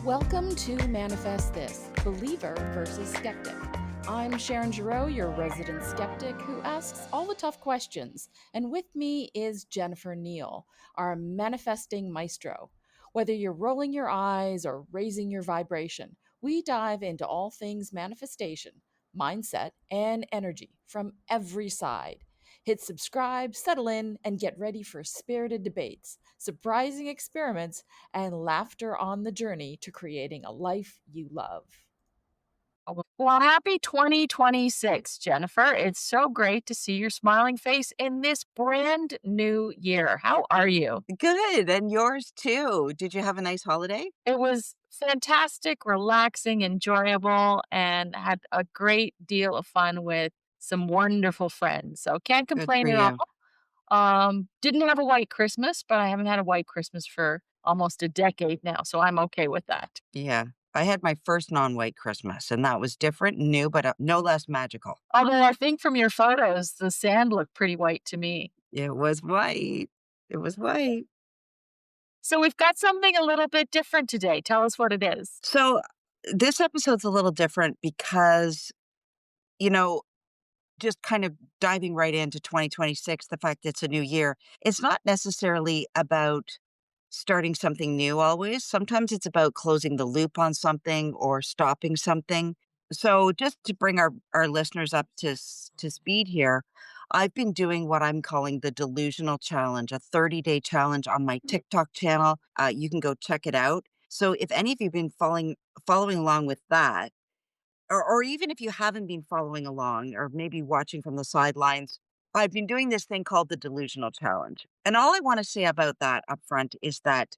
Welcome to Manifest This, Believer versus Skeptic. I'm Sharon Giroux, your resident skeptic who asks all the tough questions. And with me is Jennifer Neal, our manifesting maestro. Whether you're rolling your eyes or raising your vibration, we dive into all things manifestation, mindset, and energy from every side. Hit subscribe, settle in, and get ready for spirited debates, surprising experiments, and laughter on the journey to creating a life you love. Well, happy 2026, Jennifer. It's so great to see your smiling face in this brand new year. How are you? Good, and yours too. Did you have a nice holiday? It was fantastic, relaxing, enjoyable, and had a great deal of fun with some wonderful friends. So can't Good for complain at all. you. Didn't have a white Christmas, but I haven't had a white Christmas for almost a decade now, so I'm okay with that. Yeah. I had my first non-white Christmas, and that was different, new, but no less magical. Although I think from your photos, the sand looked pretty white to me. It was white. It was white. So we've got something a little bit different today. Tell us what it is. So this episode's a little different because, you know, just kind of diving right into 2026, the fact it's a new year, it's not necessarily about starting something new always. Sometimes it's about closing the loop on something or stopping something. So just to bring our listeners up to speed here, I've been doing what I'm calling the Delusional Challenge, a 30-day challenge on my TikTok channel. You can go check it out. So if any of you've been following along with that, or even if you haven't been following along or maybe watching from the sidelines, I've been doing this thing called the Delusional Challenge. And all I want to say about that up front is that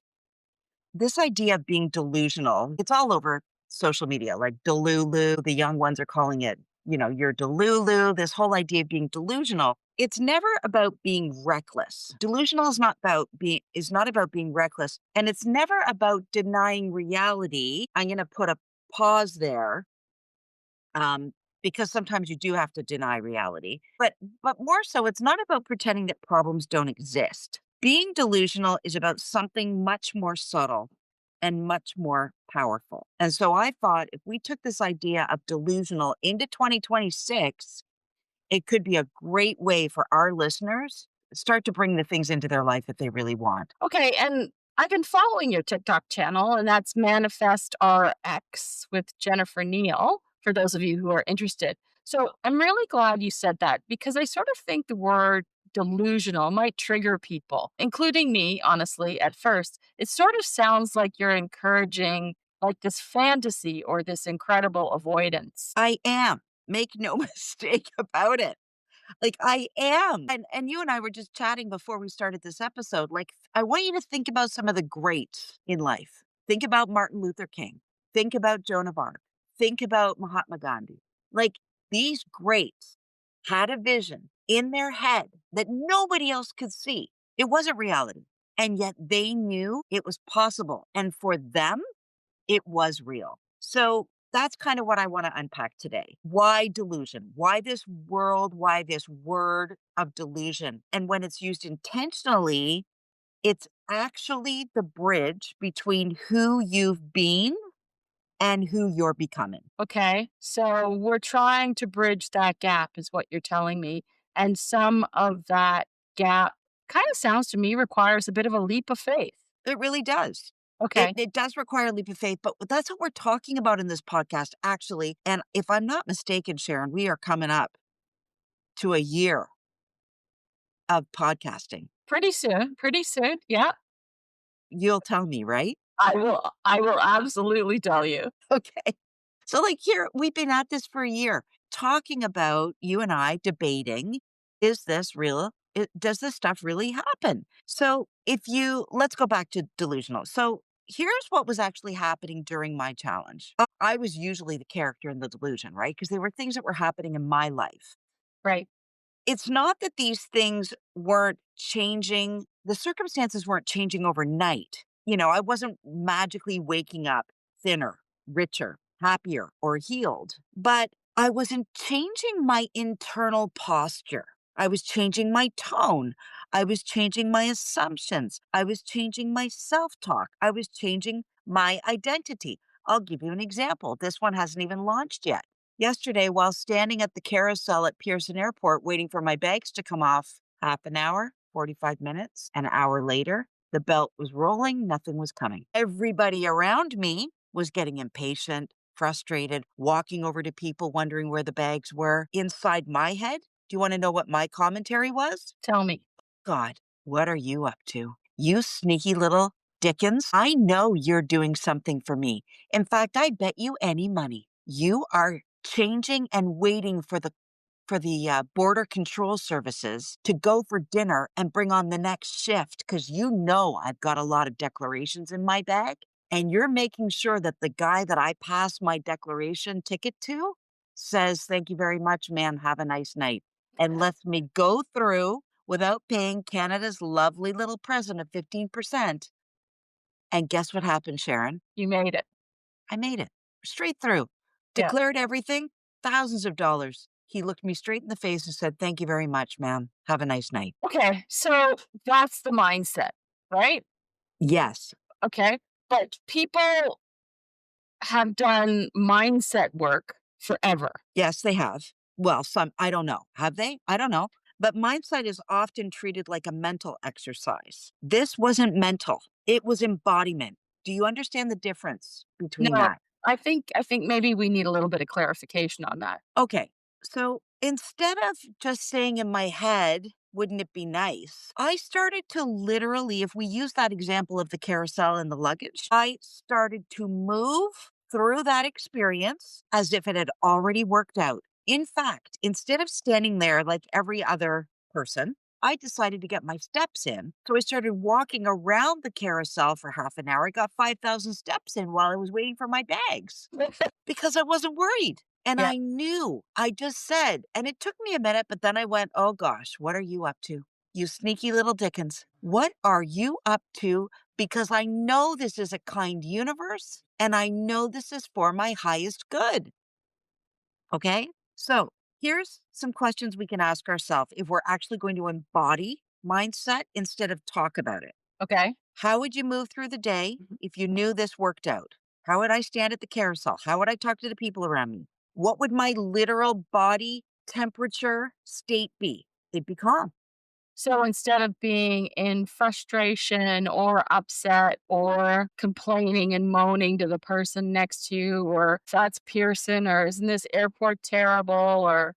this idea of being delusional, it's all over social media, like Delulu. The young ones are calling it, you're Delulu. This whole idea of being delusional. It's never about being reckless. Delusional is not about being reckless. And it's never about denying reality. I'm gonna put a pause there um, because sometimes you do have to deny reality. But more so, it's not about pretending that problems don't exist. Being delusional is about something much more subtle and much more powerful. And so I thought if we took this idea of delusional into 2026, it could be a great way for our listeners to start to bring the things into their life that they really want. Okay, and I've been following your TikTok channel, and that's Manifest RX with Jennifer Neal, for those of you who are interested. So I'm really glad you said that because I sort of think the word delusional might trigger people, including me, honestly, at first. It sort of sounds like you're encouraging like this fantasy or this incredible avoidance. I am. Make no mistake about it. Like, I am. And you and I were just chatting before we started this episode. Like, I want you to think about some of the greats in life. Think about Martin Luther King. Think about Joan of Arc. Think about Mahatma Gandhi. Like, these greats had a vision in their head that nobody else could see. It wasn't reality. And yet they knew it was possible. And for them, it was real. So that's kind of what I want to unpack today. Why delusion? Why this world? Why this word of delusion? And when it's used intentionally, it's actually the bridge between who you've been and who you're becoming. Okay. So we're trying to bridge that gap, is what you're telling me. And some of that gap kind of sounds to me requires a bit of a leap of faith. It really does. It, Okay. it does require a leap of faith, but that's what we're talking about in this podcast, actually. And if I'm not mistaken, Sharon, we are coming up to a year of podcasting. Pretty soon. Pretty soon. Yeah. You'll tell me, right? I will absolutely tell you. Okay. So, like, here, we've been at this for a year talking about you and I debating, is this real? Does this stuff really happen? So, let's go back to delusional. So, here's what was actually happening during my challenge. I was usually the character in the delusion, right? Because there were things that were happening in my life. Right. It's not that these things weren't changing, the circumstances weren't changing overnight. I wasn't magically waking up thinner, richer, happier, or healed, but I wasn't changing my internal posture. I was changing my tone. I was changing my assumptions. I was changing my self talk. I was changing my identity. I'll give you an example. This one hasn't even launched yet. Yesterday, while standing at the carousel at Pearson Airport waiting for my bags to come off, half an hour, 45 minutes, an hour later, the belt was rolling, nothing was coming. Everybody around me was getting impatient, frustrated, walking over to people, wondering where the bags were. Inside my head, do you want to know what my commentary was? Tell me. God, what are you up to? You sneaky little Dickens. I know you're doing something for me. In fact, I bet you any money you are changing and waiting for the border control services to go for dinner and bring on the next shift because you know I've got a lot of declarations in my bag. And you're making sure that the guy that I pass my declaration ticket to says, "Thank you very much, ma'am. Have a nice night." And lets me go through without paying Canada's lovely little present of 15%. And guess what happened, Sharon? You made it. I made it straight through, Yeah. declared everything, thousands of dollars. He looked me straight in the face and said, "Thank you very much, ma'am. Have a nice night." Okay. So that's the mindset, right? Yes. Okay. But people have done mindset work forever. Yes, they have. Well, some, I don't know. Have they? I don't know. But mindset is often treated like a mental exercise. This wasn't mental, it was embodiment. Do you understand the difference between No, that? I think maybe we need a little bit of clarification on that. Okay. So instead of just saying in my head, wouldn't it be nice? I started to literally, if we use that example of the carousel and the luggage, I started to move through that experience as if it had already worked out. In fact, instead of standing there like every other person, I decided to get my steps in. So I started walking around the carousel for half an hour. I got 5,000 steps in while I was waiting for my bags because I wasn't worried. And Yeah. I knew, I just said, and it took me a minute, but then I went, "Oh gosh, what are you up to? You sneaky little Dickens. What are you up to? Because I know this is a kind universe and I know this is for my highest good." Okay. So here's some questions we can ask ourselves if we're actually going to embody mindset instead of talk about it. Okay. How would you move through the day Mhm. if you knew this worked out? How would I stand at the carousel? How would I talk to the people around me? What would my literal body temperature state be? It'd be calm. So instead of being in frustration or upset or complaining and moaning to the person next to you, or that's Pearson, or isn't this airport terrible, or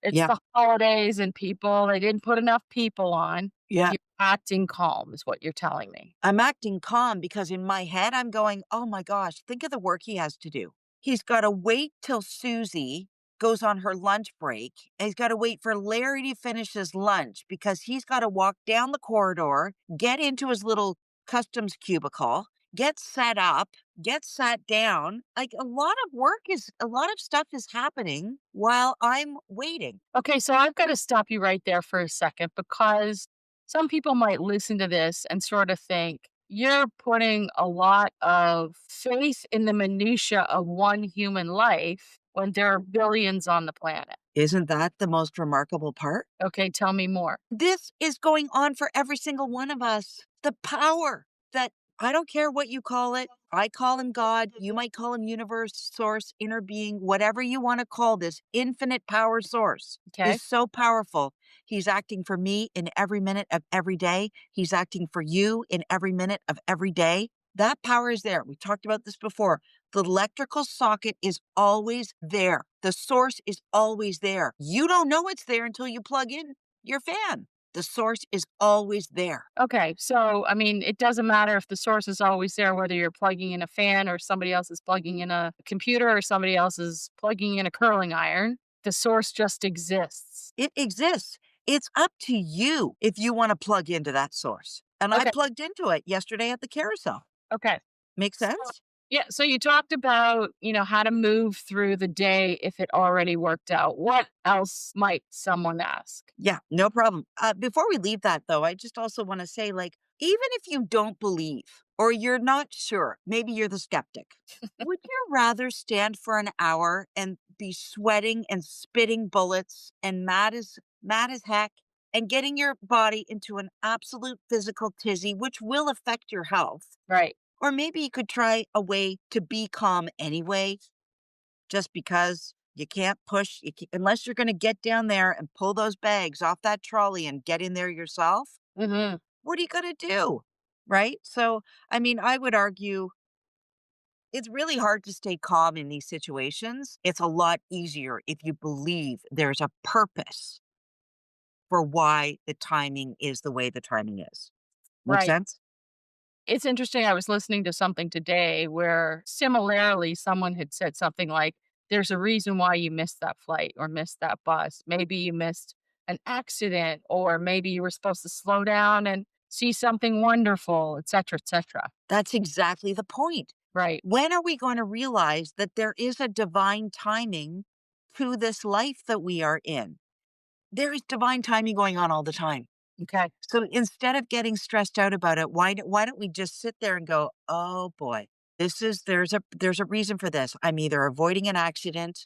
it's Yeah. the holidays and people, they didn't put enough people on, Yeah. you're acting calm, is what you're telling me. I'm acting calm because in my head, I'm going, "Oh my gosh, think of the work he has to do. He's got to wait till Susie goes on her lunch break. And he's got to wait for Larry to finish his lunch because he's got to walk down the corridor, get into his little customs cubicle, get set up, get sat down. Like a lot of stuff is happening while I'm waiting." Okay, so I've got to stop you right there for a second because some people might listen to this and sort of think you're putting a lot of faith in the minutia of one human life when there are billions on the planet. Isn't that the most remarkable part? Okay, tell me more. This is going on for every single one of us. The power that I don't care what you call it. I call him God. You might call him universe, source, inner being, whatever you want to call this infinite power source Okay. is so powerful. He's acting for me in every minute of every day. He's acting for you in every minute of every day. That power is there. We talked about this before. The electrical socket is always there. The source is always there. You don't know it's there until you plug in your fan. The source is always there. Okay, so I mean, it doesn't matter if the source is always there, whether you're plugging in a fan or somebody else is plugging in a computer or somebody else is plugging in a curling iron. The source just exists. It exists. It's up to you if you want to plug into that source. And I Okay, plugged into it yesterday at the carousel. okay. Make So, sense? yeah, so you talked about, how to move through the day if it already worked out. What else might someone ask? Yeah, no problem. Before we leave that, though, I just also want to say like, even if you don't believe or you're not sure, maybe you're the skeptic, would you rather stand for an hour and be sweating and spitting bullets and mad as heck and getting your body into an absolute physical tizzy, which will affect your health. Right. Or maybe you could try a way to be calm anyway, just because you can't push, unless you're going to get down there and pull those bags off that trolley and get in there yourself. Mhm. What are you going to do? Right. So, I mean, I would argue it's really hard to stay calm in these situations. It's a lot easier if you believe there's a purpose for why the timing is the way the timing is. Make Right. sense? It's interesting, I was listening to something today where similarly someone had said something like, "There's a reason why you missed that flight or missed that bus. Maybe you missed an accident, or maybe you were supposed to slow down and see something wonderful," etcetera, etcetera. That's exactly the point. Right. When are we going to realize that there is a divine timing to this life that we are in? There is divine timing going on all the time. Okay. So instead of getting stressed out about it, why don't we just sit there and go, "Oh boy, there's a reason for this. I'm either avoiding an accident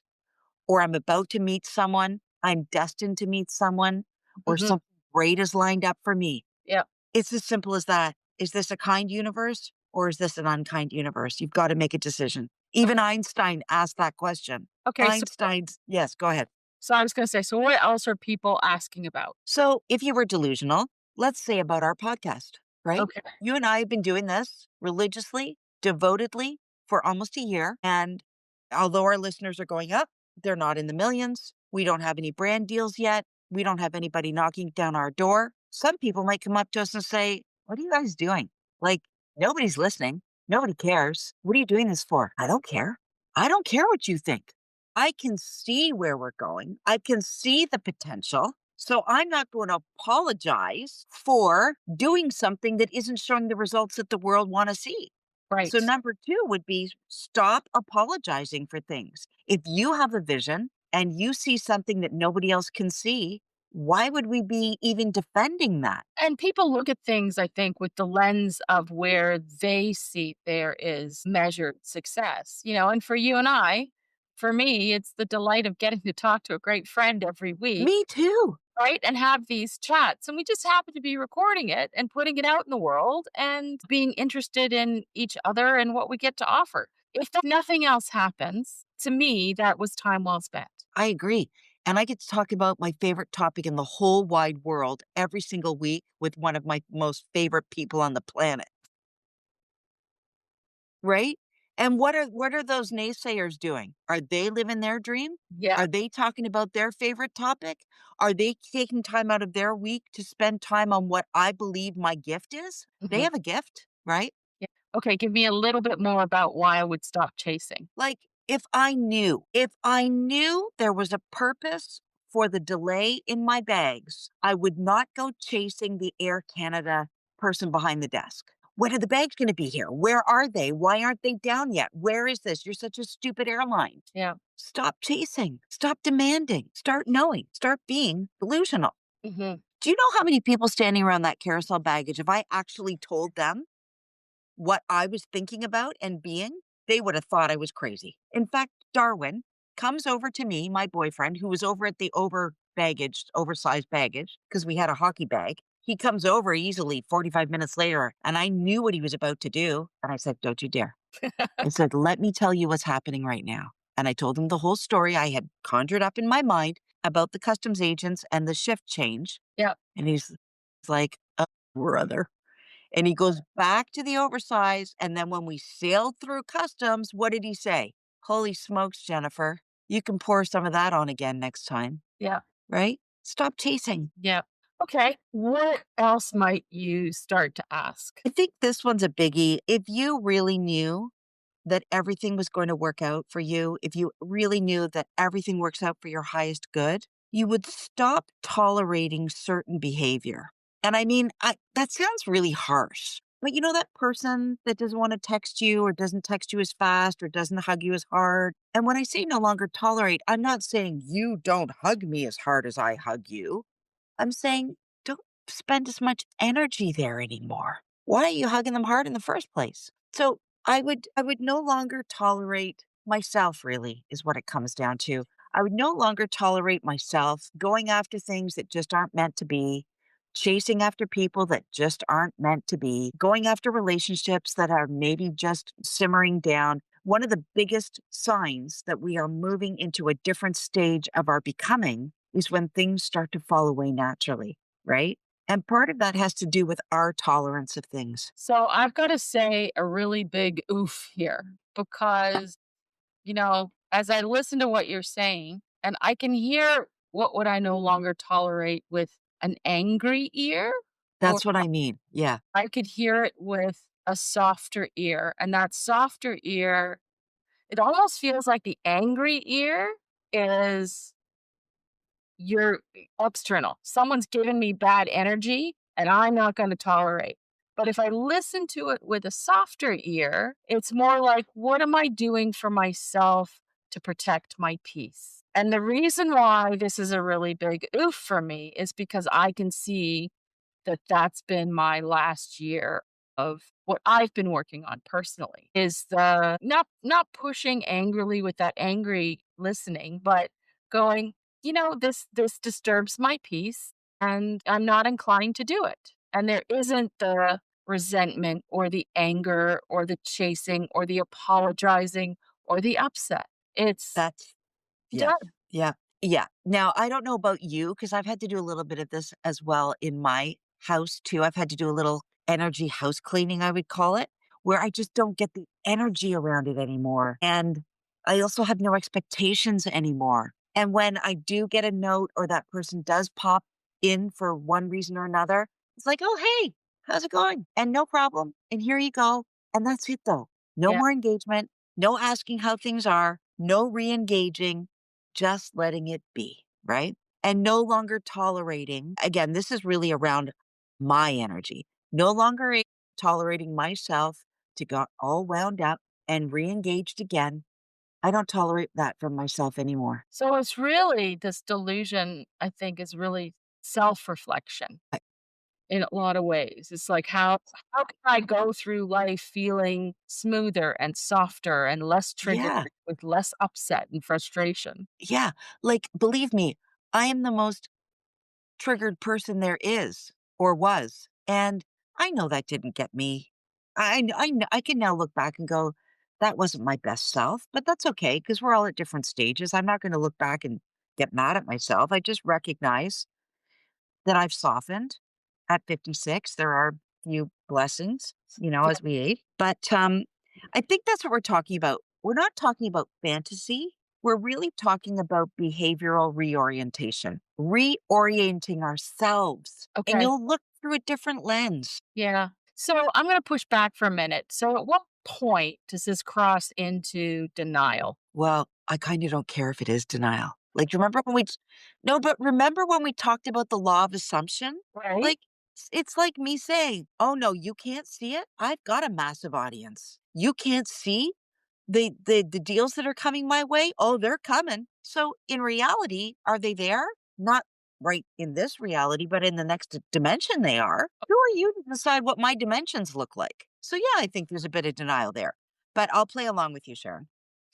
or I'm about to meet someone, I'm destined to meet someone, or Mhm. something great is lined up for me." Yeah. It's as simple as that. Is this a kind universe or is this an unkind universe? You've got to make a decision. Ok, Even Einstein asked that question. okay, Einstein's, yes, go ahead. so I was gonna say, so what else are people asking about? So if you were delusional, let's say about our podcast, right? Okay. You and I have been doing this religiously, devotedly for almost a year. And although our listeners are going up, they're not in the millions. We don't have any brand deals yet. We don't have anybody knocking down our door. Some people might come up to us and say, "What are you guys doing? Like, nobody's listening. Nobody cares. What are you doing this for?" I don't care. I don't care what you think. I can see where we're going. I can see the potential. So I'm not going to apologize for doing something that isn't showing the results that the world want to see. So Right. number 2 would be stop apologizing for things. If you have a vision and you see something that nobody else can see, why would we be even defending that? And people look at things, I think, with the lens of where they see there is measured success, and for you and I, for me, it's the delight of getting to talk to a great friend every week, Me too. right? And have these chats. And we just happen to be recording it and putting it out in the world and being interested in each other and what we get to offer. If nothing else happens, to me, that was time well spent. I agree. And I get to talk about my favorite topic in the whole wide world every single week with one of my most favorite people on the planet. Right? And what are those naysayers doing? Are they living their dream? Yeah. Are they talking about their favorite topic? Are they taking time out of their week to spend time on what I believe my gift is? They Mhm. have a gift, right? Yeah. Okay. Give me a little bit more about why I would stop chasing. Like if I knew there was a purpose for the delay in my bags, I would not go chasing the Air Canada person behind the desk. When are the bags going to be here? Where are they? Why aren't they down yet? Where is this? You're such a stupid airline. Yeah. Stop chasing. Stop demanding. Start knowing. Start being delusional. Mhm. Do you know how many people standing around that carousel baggage, if I actually told them what I was thinking about and being, they would have thought I was crazy. In fact, Darwin comes over to me, my boyfriend, who was over at the oversized baggage, because we had a hockey bag. He comes over easily 45 minutes later, and I knew what he was about to do. And I said, "Don't you dare." I said, "Let me tell you what's happening right now." And I told him the whole story I had conjured up in my mind about the customs agents and the shift change. Yeah. And he's like, "Oh, brother." And he goes back to the oversized, and then when we sailed through customs, what did he say? "Holy smokes, Jennifer, you can pour some of that on again next time," Yeah. right? Stop chasing. Yeah. Okay. What else might you start to ask? I think this one's a biggie. If you really knew that everything was going to work out for you, if you really knew that everything works out for your highest good, you would stop tolerating certain behavior. And I mean, that sounds really harsh, but you know that person that doesn't want to text you or doesn't text you as fast or doesn't hug you as hard? And when I say no longer tolerate, I'm not saying you don't hug me as hard as I hug you. I'm saying don't spend as much energy there anymore. Why are you hugging them hard in the first place? So I would no longer tolerate myself really is what it comes down to. I would no longer tolerate myself going after things that just aren't meant to be, chasing after people that just aren't meant to be, going after relationships that are maybe just simmering down. One of the biggest signs that we are moving into a different stage of our becoming is when things start to fall away naturally, right? And part of that has to do with our tolerance of things. So I've got to say a really big oof here because, as I listen to what you're saying, and I can hear what would I no longer tolerate with an angry ear, or That's what I mean. Yeah, I could hear it with a softer ear. And that softer ear, it almost feels like the angry ear is you're external. Someone's giving me bad energy and I'm not going to tolerate. But if I listen to it with a softer ear, it's more like, what am I doing for myself to protect my peace? And the reason why this is a really big oof for me is because I can see that that's been my last year of what I've been working on personally is the not pushing angrily with that angry listening, but going, this disturbs my peace and I'm not inclined to do it. And there isn't the resentment or the anger or the chasing or the apologizing or the upset. It's that's yeah, done. yeah, yeah. Now, I don't know about you because I've had to do a little bit of this as well in my house too. I've had to do a little energy house cleaning, I would call it, where I just don't get the energy around it anymore. And I also have no expectations anymore. And when I do get a note or that person does pop in for one reason or another, it's like, oh, hey, how's it going? And no problem. And here you go. And that's it, though. No Yeah. more engagement, no asking how things are, no re engaging, just letting it be, right? And no longer tolerating. Again, this is really around my energy. No longer tolerating myself to get all wound up and re engaged again. I don't tolerate that from myself anymore. So it's really this delusion, I think, is really self-reflection in a lot of ways. It's like how can I go through life feeling smoother and softer and less triggered Yeah. with less upset and frustration? Yeah. Like, believe me, I am the most triggered person there is or was. And I know that didn't get me. I can now look back and go, that wasn't my best self, but that's okay because we're all at different stages. I'm not going to look back and get mad at myself. I just recognize that I've softened at 56. There are a few blessings, Yeah. as we age. But I think that's what we're talking about. We're not talking about fantasy. We're really talking about behavioral reorientation, reorienting ourselves, and Okay. you'll look through a different lens. Yeah. So I'm gonna push back for a minute. So at what point does this cross into denial? Well, I kind of don't care if it is denial. Like, remember when no, but remember when we talked about the law of assumption? Right? Like, it's like me saying, oh no, you can't see it. I've got a massive audience. You can't see the deals that are coming my way. Oh, they're coming. So in reality, are they there? Not right in this reality, but in the next dimension they are. Who are you to decide what my dimensions look like? So yeah, I think there's a bit of denial there. But I'll play along with you, Sharon.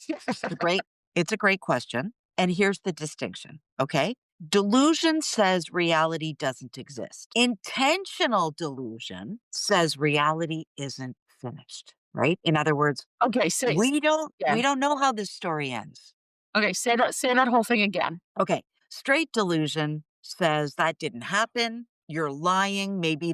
It's a great it's a great question, and here's the distinction, okay? Delusion says reality doesn't exist. Intentional delusion says reality isn't finished, right? In other words, Okay, say we again. don't know how this story ends. Okay, say that whole thing again. Okay, straight delusion says that didn't happen. You're lying. Maybe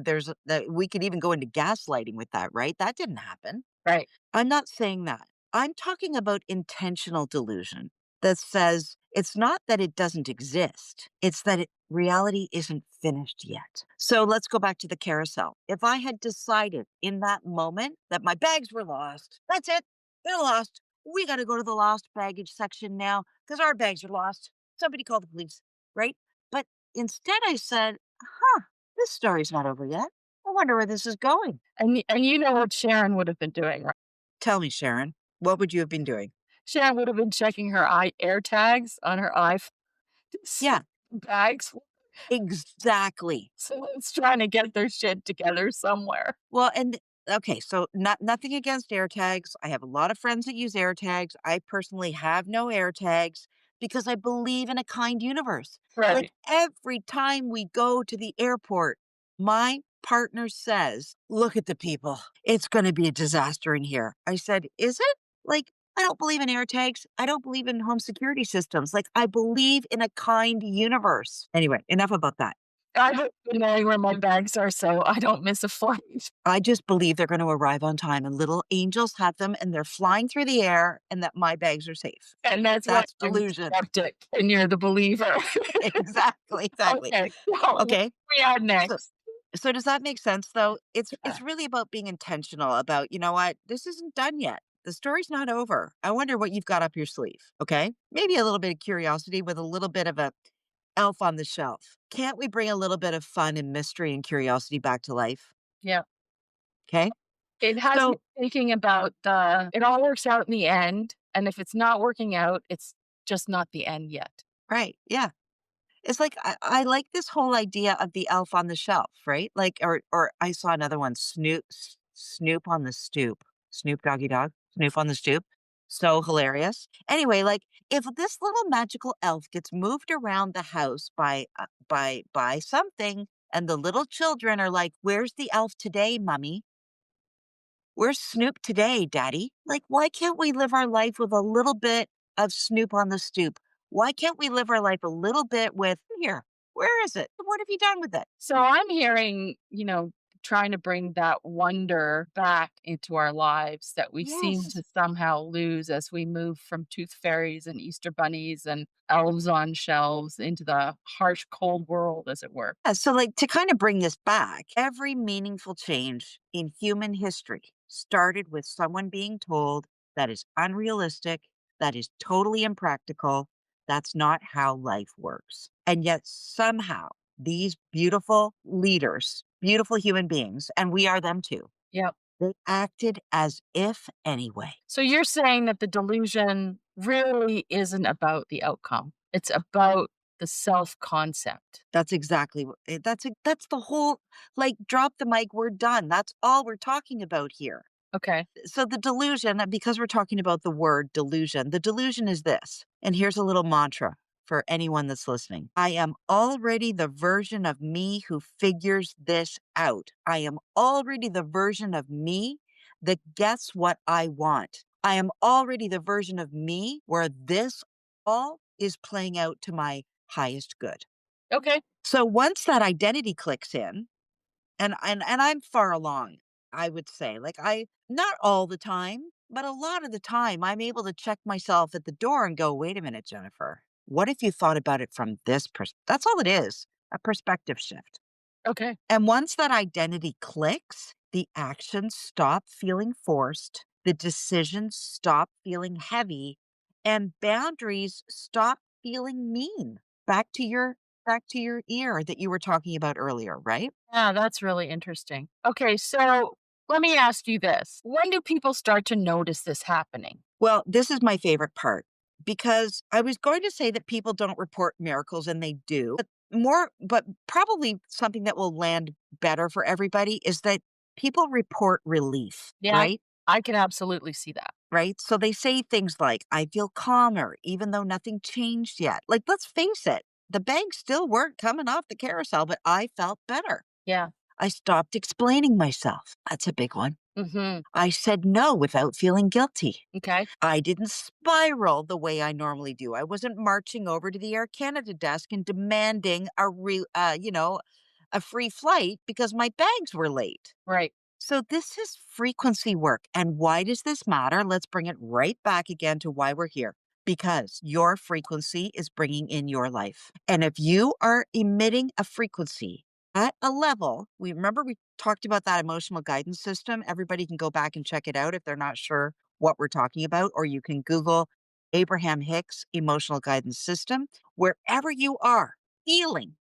we could even go into gaslighting with that, right? That didn't happen. Right. I'm not saying that. I'm talking about intentional delusion that says it's not that it doesn't exist, it's that reality isn't finished yet. So let's go back to the carousel. If I had decided in that moment that my bags were lost, that's it, they're lost. We got to go to the lost baggage section now because our bags are lost. Somebody call the police, right? But instead, I said, this story's not over yet. I wonder where this is going. And you know what Sharon would have been doing, right? Tell me, Sharon, what would you have been doing? Sharon would have been checking her air tags on her iPhone to see Yeah, bags. exactly. Someone's trying to get their shit together somewhere. Well, and okay, so nothing against AirTags. I have a lot of friends that use AirTags. I personally have no AirTags because I believe in a kind universe. Like Right. every time we go to the airport, my partner says, "Look at the people. It's going to be a disaster in here." I said, "Is it?" Like, I don't believe in air tags. I don't believe in home security systems. Like, I believe in a kind universe. Anyway, enough about that. I don't even know where my bags are, so I don't miss a flight. I just believe they're going to arrive on time and little angels have them and they're flying through the air and that my bags are safe. And that's why That's I'm the delusion. skeptic and you're the believer. Exactly, exactly. Okay, so what Okay. do we add So next? so does that make sense though? Yeah. It's really about being intentional about, you know what? This isn't done yet. The story's not over. I wonder what you've got up your sleeve, okay? Maybe a little bit of curiosity with a little bit of a elf on the shelf. Can't we bring a little bit of fun and mystery and curiosity back to life? Yeah. Okay? It has me So thinking about the it all works out in the end, and if it's not working out, it's just not the end yet. right, yeah. It's like I like this whole idea of the elf on the shelf, right? Like, or I saw another one, Snoop on the stoop, Snoop Doggy Dog, Snoop on the stoop. So hilarious. Anyway, like if this little magical elf gets moved around the house by something, and the little children are like, "Where's the elf today, mummy? Where's Snoop today, daddy?" Like, why can't we live our life with a little bit of Snoop on the stoop? Why can't we live our life a little bit with, here, where is it? What have you done with it? So I'm hearing, trying to bring that wonder back into our lives that we seem Yes. to somehow lose as we move from tooth fairies and Easter bunnies and elves on shelves into the harsh, cold world, as it were. Yeah, so, like, to kind of bring this back, every meaningful change in human history started with someone being told that is unrealistic, that is totally impractical, that's not how life works. And yet, somehow, these beautiful leaders, beautiful human beings, and we are them too, Yep. they acted as if anyway. So you're saying that the delusion really isn't about the outcome. It's about the self concept. That's exactly that's the whole, like, drop the mic, we're done. That's all we're talking about here. Okay. So the delusion, because we're talking about the word delusion, the delusion is this. And here's a little mantra for anyone that's listening. I am already the version of me who figures this out. I am already the version of me that gets what I want. I am already the version of me where this all is playing out to my highest good. Okay. So once that identity clicks in, and I'm far along, I would say. Like, I not all the time, but a lot of the time, I'm able to check myself at the door and go, "Wait a minute, Jennifer. What if you thought about it from this That's all it is, a perspective shift. Okay. And once that identity clicks, the actions stop feeling forced, the decisions stop feeling heavy, and boundaries stop feeling mean. Back to your ear that you were talking about earlier, right? Yeah, that's really interesting. Okay, so let me ask you this. When do people start to notice this happening? Well, this is my favorite part because I was going to say that people don't report miracles and they do. But probably something that will land better for everybody is that people report relief, Yeah, right? I can absolutely see that. Right. So they say things like, "I feel calmer, even though nothing changed yet." Like, let's face it, the banks still weren't coming off the carousel, but I felt better. Yeah. I stopped explaining myself. That's a big one. Mhm. I said no without feeling guilty. Okay. I didn't spiral the way I normally do. I wasn't marching over to the Air Canada desk and demanding a free flight because my bags were late. Right. So this is frequency work. And why does this matter? Let's bring it right back again to why we're here. Because your frequency is bringing in your life. And if you are emitting a frequency at a level, we talked about that emotional guidance system. Everybody can go back and check it out if they're not sure what we're talking about, or you can Google Abraham Hicks emotional guidance system. Wherever you are, feeling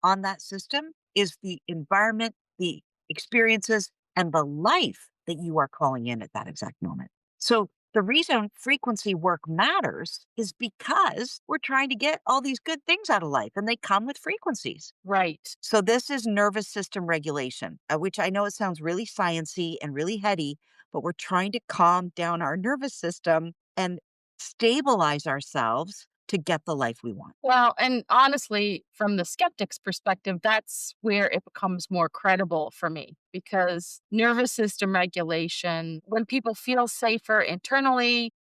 on that system is the environment, the experiences, and the life that you are calling in at that exact moment. So the reason frequency work matters is because we're trying to get all these good things out of life and they come with frequencies. Right. So this is nervous system regulation, which I know it sounds really sciency and really heady, but we're trying to calm down our nervous system and stabilize ourselves to get the life we want. Well, and honestly, from the skeptic's perspective, that's where it becomes more credible for me because nervous system regulation, when people feel safer internally,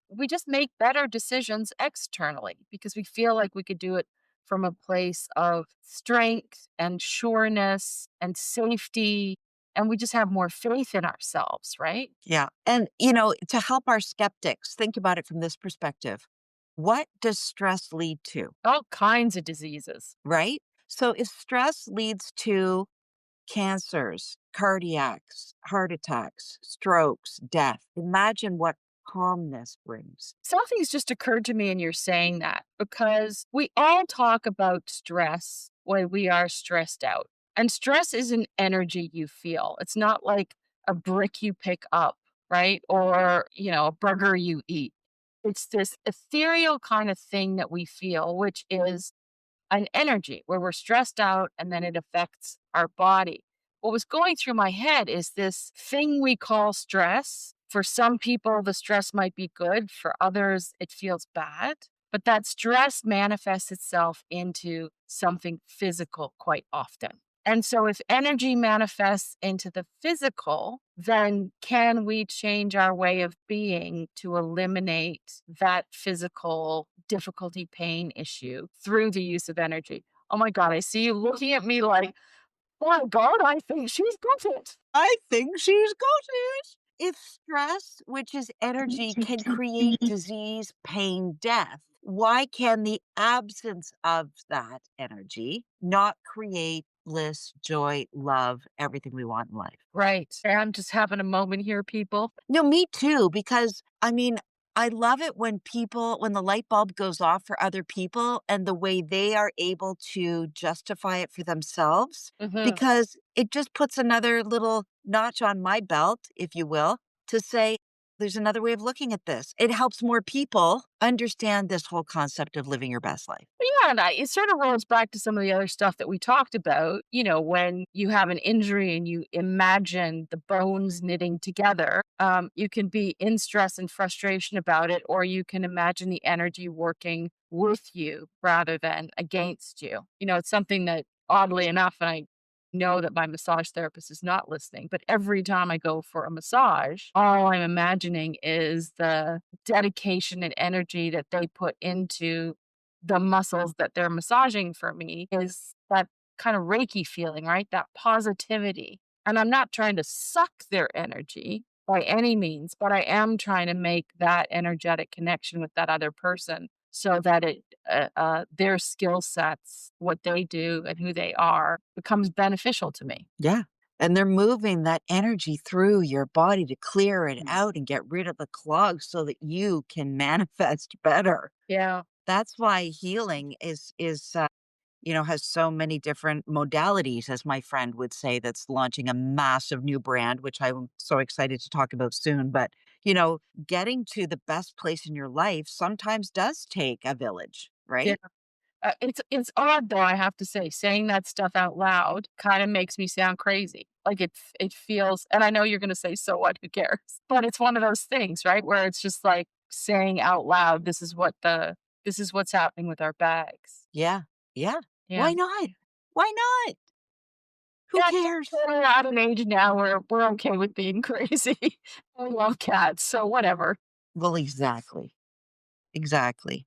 we just make better decisions externally because we feel like we could do it from a place of strength and sureness and safety. And we just have more faith in ourselves, right? Yeah. And, to help our skeptics think about it from this perspective, what does stress lead to, All kinds of diseases. right? So if stress leads to cancers, cardiacs, heart attacks, strokes, death, imagine what calmness brings. Something's just occurred to me and you're saying that because we all talk about stress when we are stressed out. And stress is an energy you feel. It's not like a brick you pick up, right? Or, a burger you eat. It's this ethereal kind of thing that we feel, which is an energy where we're stressed out and then it affects our body. What was going through my head is this thing we call stress. For some people, the stress might be good. For others, it feels bad. But that stress manifests itself into something physical quite often. And so, if energy manifests into the physical, then can we change our way of being to eliminate that physical difficulty, pain issue through the use of energy? Oh my God, I see you looking at me like, oh my God, I think she's got it. I think she's got it. If stress, which is energy, can create disease, pain, death, why can the absence of that energy not create bliss, joy, love, everything we want in life? Right. I'm just having a moment here, people. No, me too, because I love it when the light bulb goes off for other people and the way they are able to justify it for themselves, Hmm. because it just puts another little notch on my belt, if you will, to say, there's another way of looking at this. It helps more people understand this whole concept of living your best life. Yeah, and it sort of rolls back to some of the other stuff that we talked about. When you have an injury and you imagine the bones knitting together, you can be in stress and frustration about it, or you can imagine the energy working with you rather than against you. It's something that, oddly enough, and I know that my massage therapist is not listening, but every time I go for a massage, all I'm imagining is the dedication and energy that they put into the muscles that they're massaging for me is that kind of Reiki feeling, right? That positivity. And I'm not trying to suck their energy by any means, but I am trying to make that energetic connection with that other person so that their skill sets, what they do and who they are becomes beneficial to me. Yeah. And they're moving that energy through your body to clear it Mm. out and get rid of the clogs so that you can manifest better. Yeah. That's why healing has so many different modalities, as my friend would say, that's launching a massive new brand, which I'm so excited to talk about soon. But, getting to the best place in your life sometimes does take a village, Yeah. right? It's odd though, I have to say, saying that stuff out loud kinda makes me sound crazy. Like, it feels, and I know you're gonna say, "So what? Who cares?" But it's one of those things, right, where it's just like saying out loud, this is what's happening with our bags. Yeah. Yeah. Yeah. Why not? Why not? Who Yeah, cares? we're at an age now where we're okay with being crazy. We love cats, so whatever. Well, exactly. Exactly.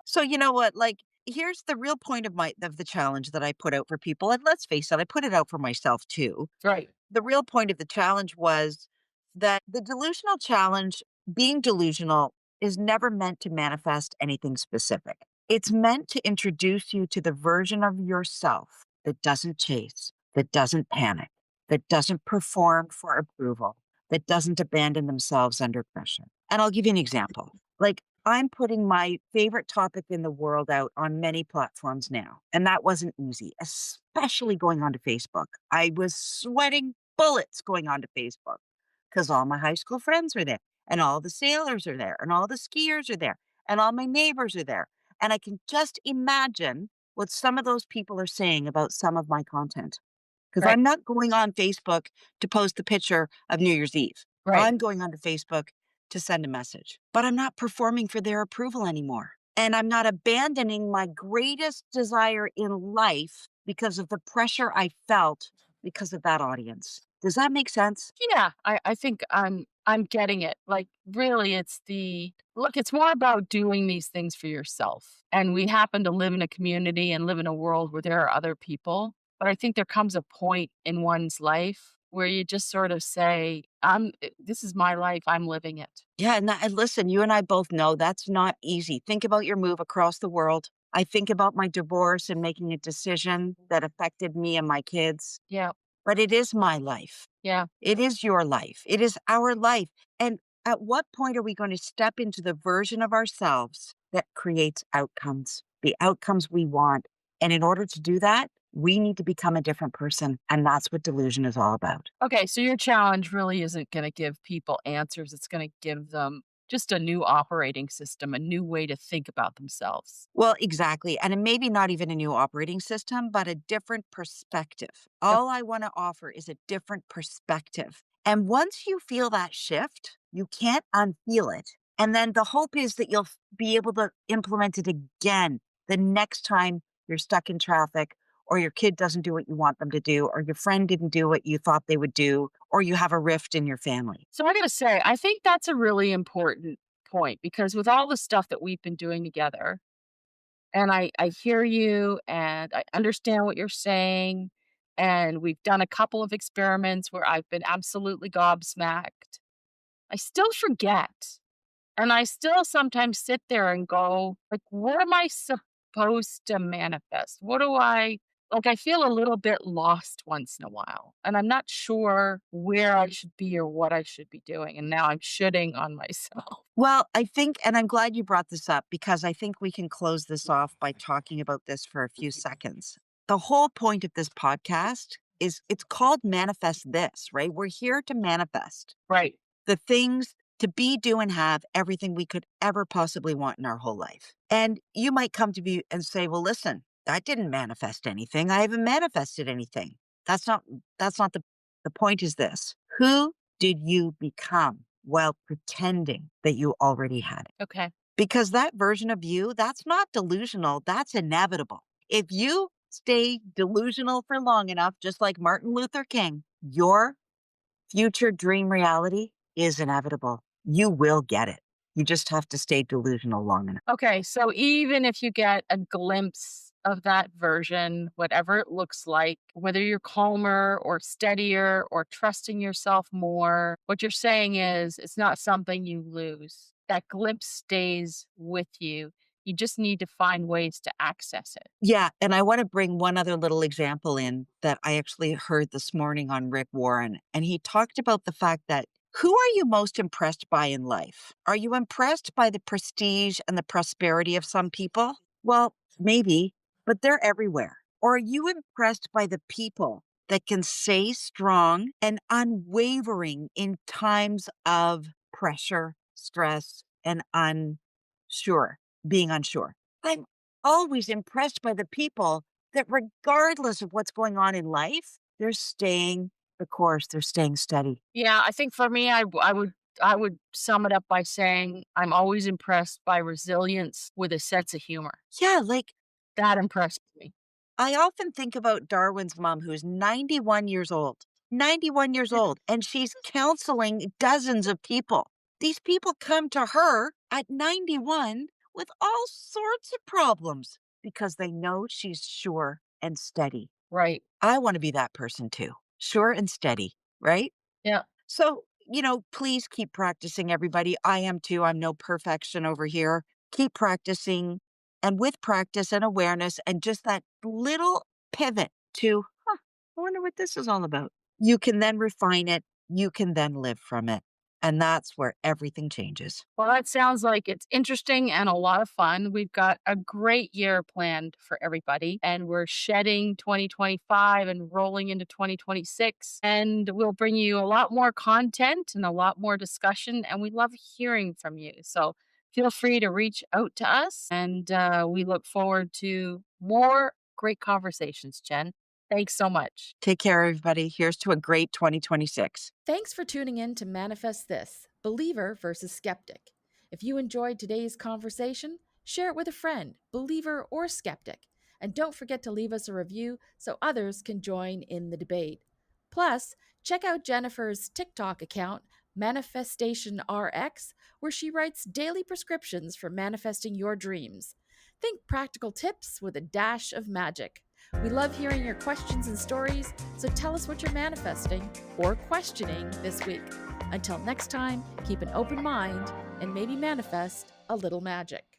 So you know what? Like, here's the real point of the challenge that I put out for people. And let's face it, I put it out for myself too. Right. The real point of the challenge was that the delusional challenge, being delusional, is never meant to manifest anything specific. It's meant to introduce you to the version of yourself that doesn't chase, that doesn't panic, that doesn't perform for approval, that doesn't abandon themselves under pressure. And I'll give you an example. Like, I'm putting my favorite topic in the world out on many platforms now. And that wasn't easy, especially going onto Facebook. I was sweating bullets going onto Facebook because all my high school friends are there, and all the sailors are there, and all the skiers are there, and all my neighbors are there. And I can just imagine what some of those people are saying about some of my content. Because Right. I'm not going on Facebook to post the picture of New Year's Eve. Right. I'm going onto Facebook to send a message, but I'm not performing for their approval anymore. And I'm not abandoning my greatest desire in life because of the pressure I felt because of that audience. Does that make sense? Yeah, I think I'm getting it. Like, really, it's the look, it's more about doing these things for yourself. And we happen to live in a community and live in a world where there are other people. But I think there comes a point in one's life where you just sort of say, this is my life, I'm living it. Yeah, and listen, you and I both know that's not easy. Think about your move across the world. I think about my divorce and making a decision that affected me and my kids, Yeah, but it is my life. yeah. It is your life. It is our life. And at what point are we going to step into the version of ourselves that creates outcomes, the outcomes we want? And in order to do that, we need to become a different person. And that's what delusion is all about. Okay, so your challenge really isn't gonna give people answers, it's gonna give them just a new operating system, a new way to think about themselves. Well, exactly. And it maybe not even a new operating system, but a different perspective. Yep. All I want to offer is a different perspective. And once you feel that shift, you can't unfeel it. And then the hope is that you'll be able to implement it again the next time you're stuck in traffic, or your kid doesn't do what you want them to do, or your friend didn't do what you thought they would do, or you have a rift in your family. So I gotta say, I think that's a really important point because with all the stuff that we've been doing together, and I hear you and I understand what you're saying, and we've done a couple of experiments where I've been absolutely gobsmacked. I still forget. And I still sometimes sit there and go, like, what am I supposed to manifest? What do I like? I feel a little bit lost once in a while, and I'm not sure where I should be or what I should be doing. And now I'm shitting on myself. Well, I think, and I'm glad you brought this up because I think we can close this off by talking about this for a few seconds. The whole point of this podcast is it's called Manifest This, right? We're here to manifest Right. the things to be, do, and have everything we could ever possibly want in our whole life. And you might come to me and say, well, listen, I didn't manifest anything. I haven't manifested anything. That's not, that's not the point is this. Who did you become while pretending that you already had it? Okay. Because that version of you, that's not delusional. That's inevitable. If you stay delusional for long enough, just like Martin Luther King, your future dream reality is inevitable. You will get it. You just have to stay delusional long enough. Okay. So even if you get a glimpse of that version, whatever it looks like, whether you're calmer or steadier or trusting yourself more, what you're saying is it's not something you lose. That glimpse stays with you. You just need to find ways to access it. Yeah, and I wanna bring one other little example in that I actually heard this morning on Rick Warren, and he talked about the fact that who are you most impressed by in life? Are you impressed by the prestige and the prosperity of some people? Well, maybe, but they're everywhere. Or are you impressed by the people that can stay strong and unwavering in times of pressure, stress, and being unsure? I'm always impressed by the people that regardless of what's going on in life, they're staying the course, they're staying steady. Yeah, I think for me, I would sum it up by saying I'm always impressed by resilience with a sense of humor. Yeah, like That impresses me. I often think about Darwin's mom, who's 91 years old, 91 years old, and she's counseling dozens of people. These people come to her at 91 with all sorts of problems because they know she's sure and steady. Right. I want to be that person too, sure and steady, right? Yeah. So, please keep practicing, everybody. I am too. I'm no perfection over here. Keep practicing. And with practice and awareness and just that little pivot to, I wonder what this is all about. You can then refine it. You can then live from it. And that's where everything changes. Well, that sounds like it's interesting and a lot of fun. We've got a great year planned for everybody, and we're shedding 2025 and rolling into 2026. And we'll bring you a lot more content and a lot more discussion. And we love hearing from you. So feel free to reach out to us. And we look forward to more great conversations, Jen. Thanks so much. Take care, everybody. Here's to a great 2026. Thanks for tuning in to Manifest This Believer versus Skeptic. If you enjoyed today's conversation, Share it with a friend, believer or skeptic. And don't forget to leave us a review so others can join in the debate. Plus, check out Jennifer's TikTok account, Manifestation RX, where she writes daily prescriptions for manifesting your dreams. Think practical tips with a dash of magic. We love hearing your questions and stories, so tell us what you're manifesting or questioning this week. Until next time, keep an open mind and maybe manifest a little magic.